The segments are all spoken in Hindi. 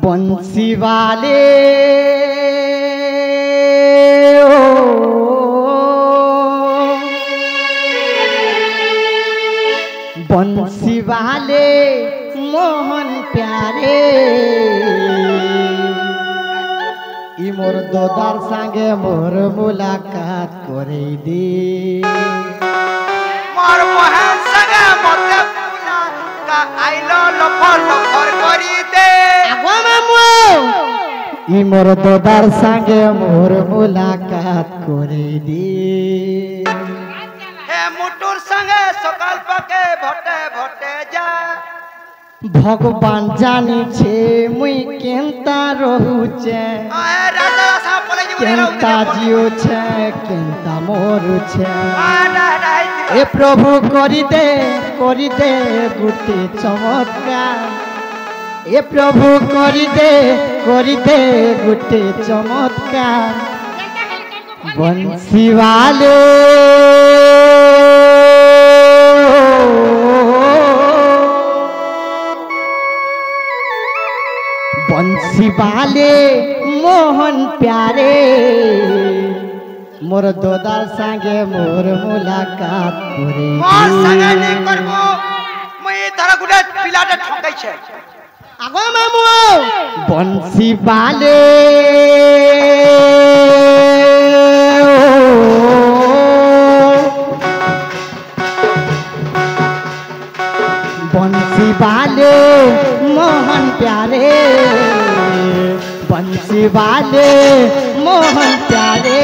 बंसी वाले बंसी वाले मोहन प्यारे इ मोर दोदार संगे मोर मुलाकात करे दे मोर मोहन संगे मते मुलाका आइलो लफर लफर करी दे आगो मामू इ मोर दोदार संगे मोर मुलाकात करे दे हे मुटुर संगे सकाल पाके भटे भटे जा भगवान जानी छे मुई केंता रहूचे केंता जियो छे केंता मोरू छे ए प्रभु करी दे गुटे चमत्कार ए प्रभु करी दे गुटे चमत्कार बंसी वाले बंसी वाले मोहन प्यारे मोर दोदार संगे मोर मुलाकात करे मोर संगे नहीं करबो मैं तारा गुडे पिलाटे ठोकै छे आगो मामू बंसी वाले बंसी वाले मोहन प्यारे बंसी वाले मोहन प्यारे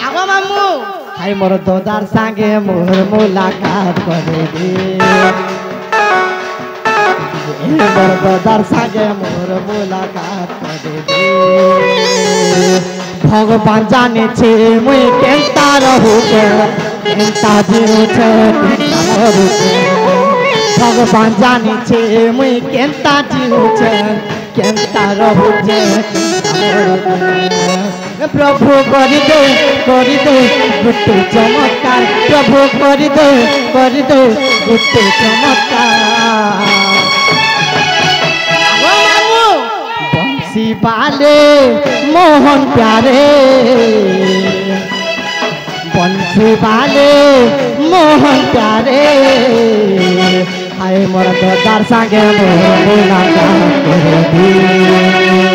आगो मामू हाय मोर दोदार संगे मोर मुलाकात करे दे मोर दोदार संगे मोर मुलाकात करे दे भगवान जाने छे मुई केंता रहू केंता जीरो छे केंता मरू छे भगवान जाने छे मुई केंता जीरो छे केंता रहू छे केंता मरू छे प्रभु करी दे गुटे चमत्कार प्रभु करी दे गुटे चमत्कार बंसी वाले मोहन प्यारे बंसी वाले मोहन प्यारे हाय मोर दोदार संगे मोर मुलाकात करे दे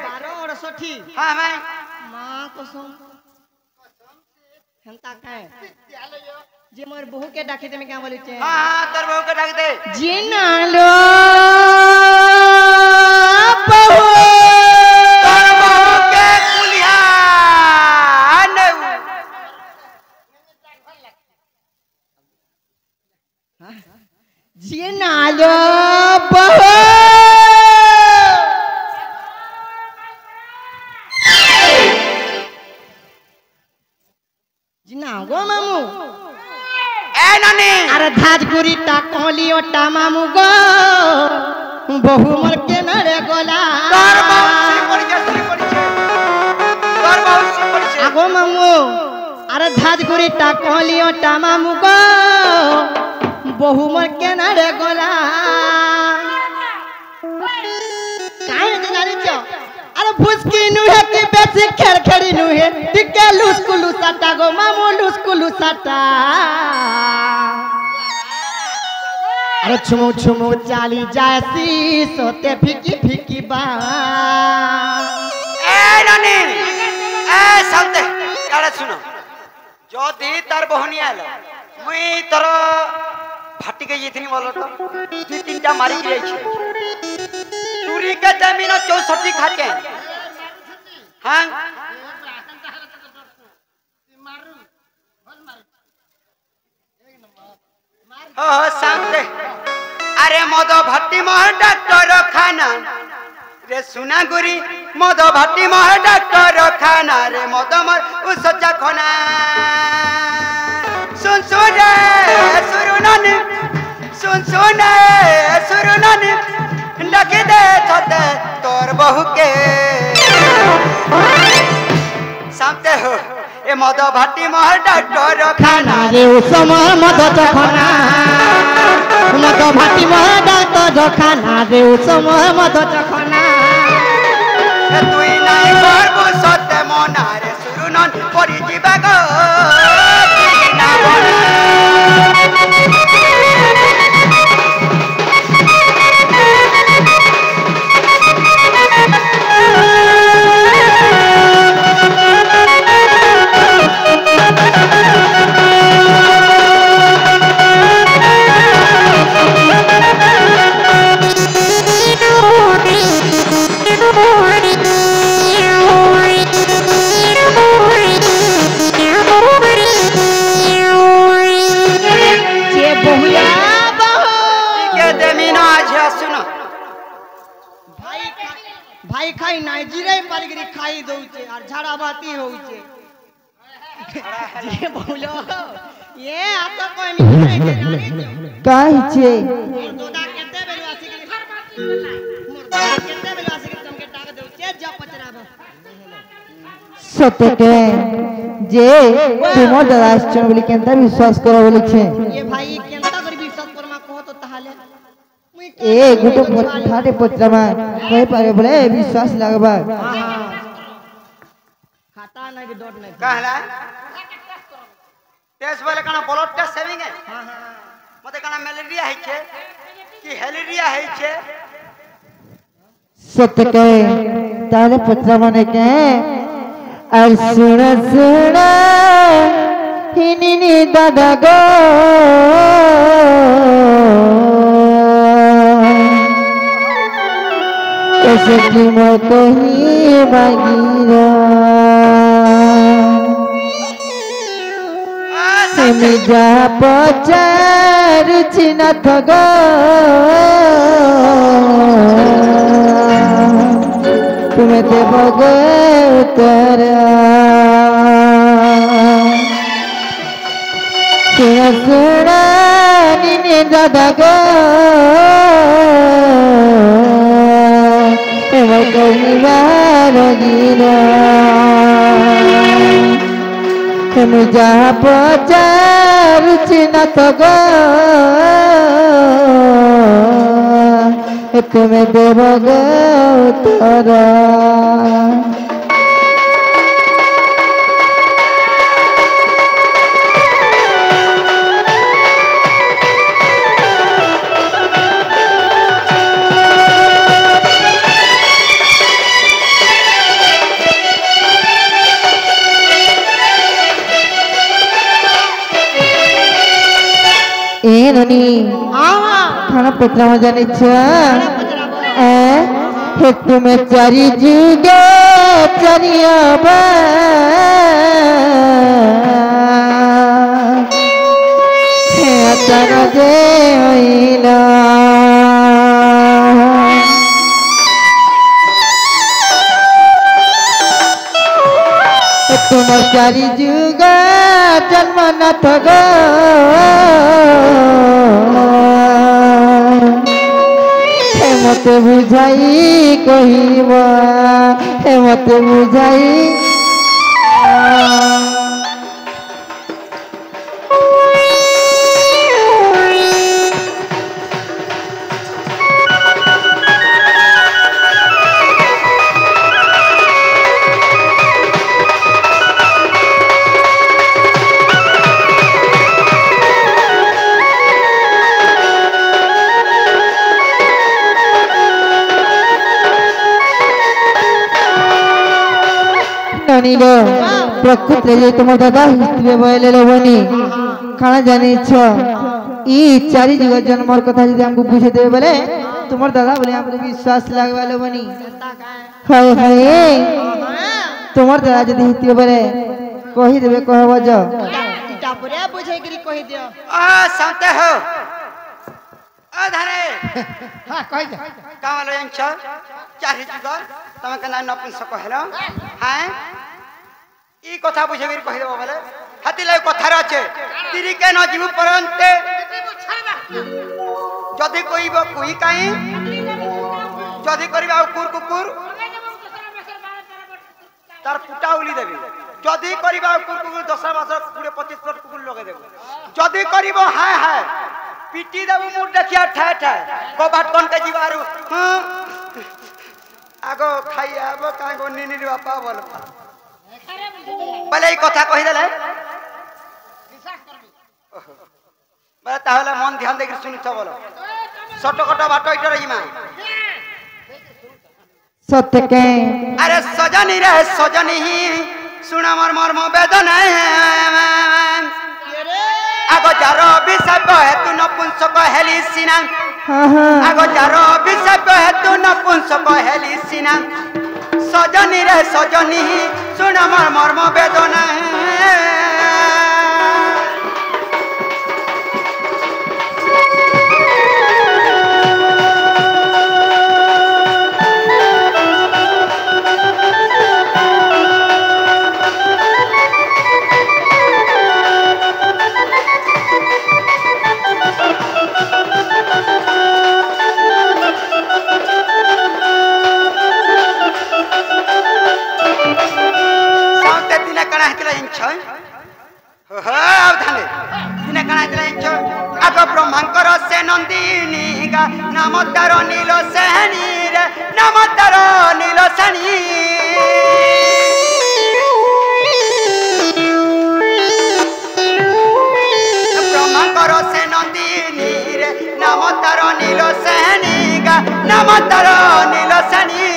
हां मैं मां कसम हंता काए जे मोर बहू के डाके दे में क्या बोले छे हां तोर बहू के डाक दे जीना लो बहू तोर बहू के कुलिया ने जीना लो बहू गो मामू ए नानी अरे धाजगुरी टा कहलियो टा मामू गो बहु मोर के नरे गोला तोर बहु पड़ी छे तोर बहु पड़ी छे आगो मामू अरे धाजगुरी टा कहलियो टा मामू गो बहु मोर के नरे गोला काहे जानि छ अरे फुसकी नुहे की बेसी खेर खेड़ी नुहे टिके लुसकुलु साटा गो मामू लुसकुलु साटा अरे छुमु छुमु चाली जासी सोते फिकी फिकी बा ए नानी ए सालते अरे सुनो जदी तार बहनी आलो मुई तोर फाटी के इतनी बोलो तो 2-3टा मारी के जाई छे तुरी के जमीन 64 खाके हाँ हो सामने अरे मद भट्टी मह डॉक्टर खाना रे सुना गुरी मद भट्टी मह डॉक्टर खाना रे मद मर उस चखना सुन सुन सुरुनन सुन सुन सुरुनन लगे दे छते तोर बहू के सामते हो ए मद भट्टी मह डॉक्टर खाना रे समय मद चखना मद भाटी मह डॉक्टर खाना रे समय मद चखना तुई नाई करबो सत्य मना रे सुरुनन परि जीवा गो ना बना भाई खाई नाइजीरिया पालगिरी खाई दउचे और झाड़ाबाती होउचे जे बोलो ये आता कोई नहीं काहे छे दोदा केते बेलवासी के मुर्दा केते बेलवासी के तुमके टाक दउचे जा पचराबो सत्य के जे तुमो दराश्चन बोली केनता विश्वास करो बोली छे ये भाई केनता कर विश्वास करमा कहो तो ताहाले ए गुटो ठाटे पत्रमा कहि पारे बोले विश्वास लागबा खाता नहीं कि डॉट नहीं कहला टेस्ट वाले काना ब्लड टेस्ट सेविंग है हां हां मते काना मलेरिया है छे कि हेलेरिया है छे सत्य कहे ताले पत्रमा ने के और सुन सुन हिनी दादा गो ऐसे की मत ही मांगीरा सेमी जा पचार चिना थगा तुम्हें ते बगे उतरा सुना सुना नीने दादा गो कहीं बार गिरा तुम जहाँ पचार चिना तो गो तुम्हें देव गो तोरा ननी खाना पत्रा में जाने हे तुम्हें चारी जुगे चरिया अचाना दे तुम चारी जुगा जन्म न थगो मत बुझाई कहिबा मत बुझाई प्रकृति जे तुम दादा हिस्ट्री बोले बनी खाना जानी छ ई चारि जुग जन्मर कथा यदि हमको बुझे देबे बोले तुम्हार दादा बोले हमको विश्वास लगवालो बनी हाय हाय तुम्हार दादा जदी हितियो बोले कहि देबे कहबो ज इटा पुरे बुझे गिरी कहि दियो आ संते हो आ धरे हां कहि दे कामलो यांच चारि जुग तमे कना नपुंसक हेलो हां ई कथा बुझे गिरी कहि देबो बोले हाथी लाई कथार আছে तिरी के न जीव परंते जदी कोइबो कोई काई जदी करबा कुकुर कुकुर तार पुटा उली देबे जदी करबा कुकुर 10 मास 20 25 फुट कुकुर लगे देबे जदी करबो हाय हाय पिटी देबो मुड देखिया ठाय ठाय कबाट कोन के जीवारु आगो खाइया आबो कागो निनी बापा बोल बले ई कथा कहि देले विश्वास करबी बले ताहले मन ध्यान देके सुनिछ बोलो शॉर्टकट बाट इटर इमा सत्य के अरे सजनी रे सजनी सुन मर मर्म वेदना आगो जार अभिशाप हेतु नपुंसक हेली सिना आगो जार अभिशाप हेतु नपुंसक हेली सिना सजनी रे सजनी सुन मर मर्म वेदना ब्रह्मांकर से नंदिनी गा नाम तार नील सेनी रे नाम तार नील सेनी ब्रह्मांकर से नंदिनी रे नाम तार नील सेनी गा नाम तार नील सेनी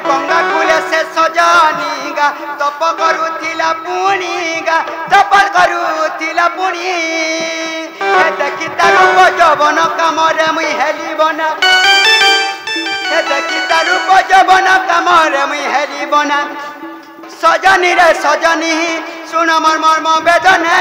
गंगा कूल से सजनी गा तप करुथिला पुणी गा तप करुथिला पुणी देखी तारूप जवन कामरे मुई हेली बना देखी तारूप जवन कामरे मुई हेली बना सजनी रे सजनी सुन मर मर्म वेदना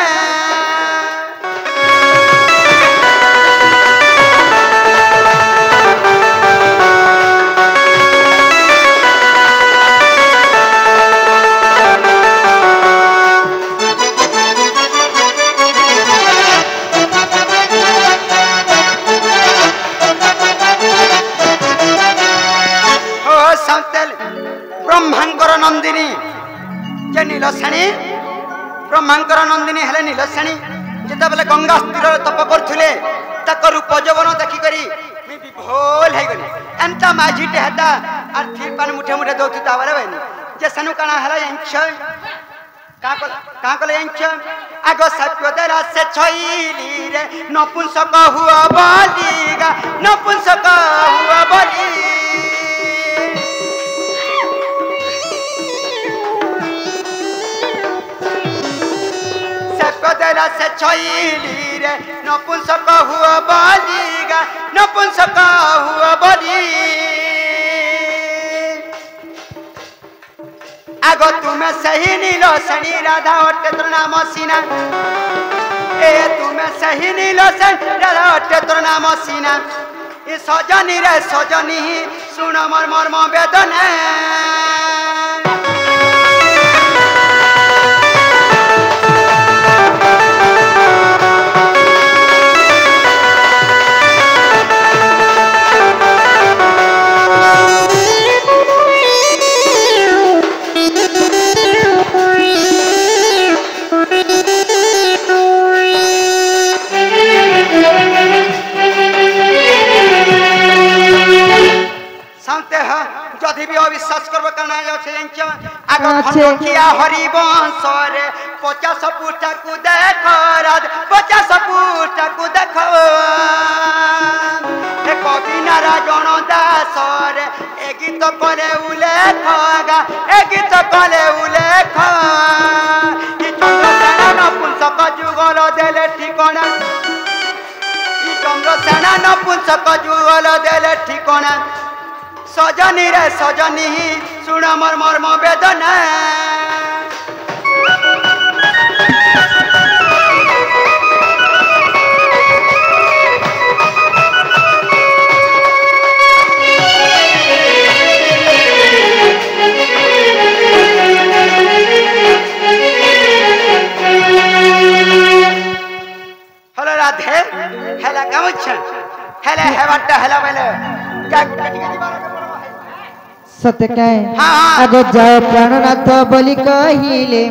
ब्रह्मांकर नंदिनी जे नीलसेणी ब्रह्मांकर नंदिनी हेले नीलसेणी जेते बेले गंगा तीर तप करथुले तक रूप जवन देखि करी मी विभोल हे गनी एंता माझीटे हेता आर थीर पान मुठे मुठे दोथु तावले बनी जे सनु काना हला यांच का कले यांच आगो सत्य देला से छईली रे नपुंसक हुआ बालीगा नपुंसक हुआ बाली से छईली रे नपुंसक हुआ बालीगा नपुंसक हुआ बाली आगो तुम्हें सही नीलो सनी राधा अट्टे तोर नाम सीना ए तुम्हें सही नीलो सनी राधा अट्टे तोर नाम सीना ए सजनी रे सजनी सुन मर मर्म वेदना जदि भी अविश्वास करब करना आग खंडकिया हरिवंश रे 50 फुटा को देख 50 फुटा को देख कवि नारायण दास रे ए गीत करे उल्लेख ए गीत करे उल्लेख चंद्रसेन नपुंसक जुगल देले ठिकाना चंद्र सेना नपुंसक जुगल देले ठिकाना सजनी रे सजनी सुन मोर मर्म वेदना राधे हेला गामुछन हेला हेवाटा हेला बेले क्या कटी गई बारा सत्य कहे हाँ। आगो जाओ प्राणनाथ बोली कहिले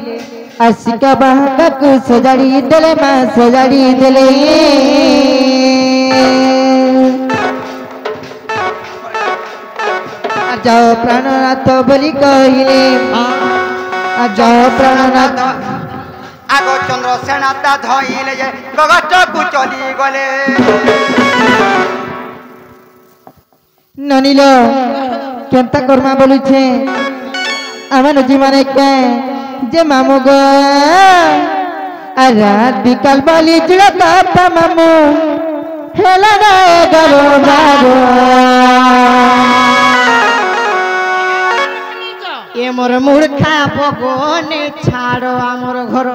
आशिका बाहका को सजाड़ी देले मां सजाड़ी देले जाओ प्राणनाथ बोली कहिले जाओ प्राणनाथ आगो चंद्र सेनाता धइले जे गगट को चली गले ननिलो केंता कर्मा बोलू छे आमान जीवन के जे मामू गो आ रात बिकाल बोली जुड़ा का मामू हेला ना गरो बागो ए मोर मूर्खा पगने छाड़ो आमर घर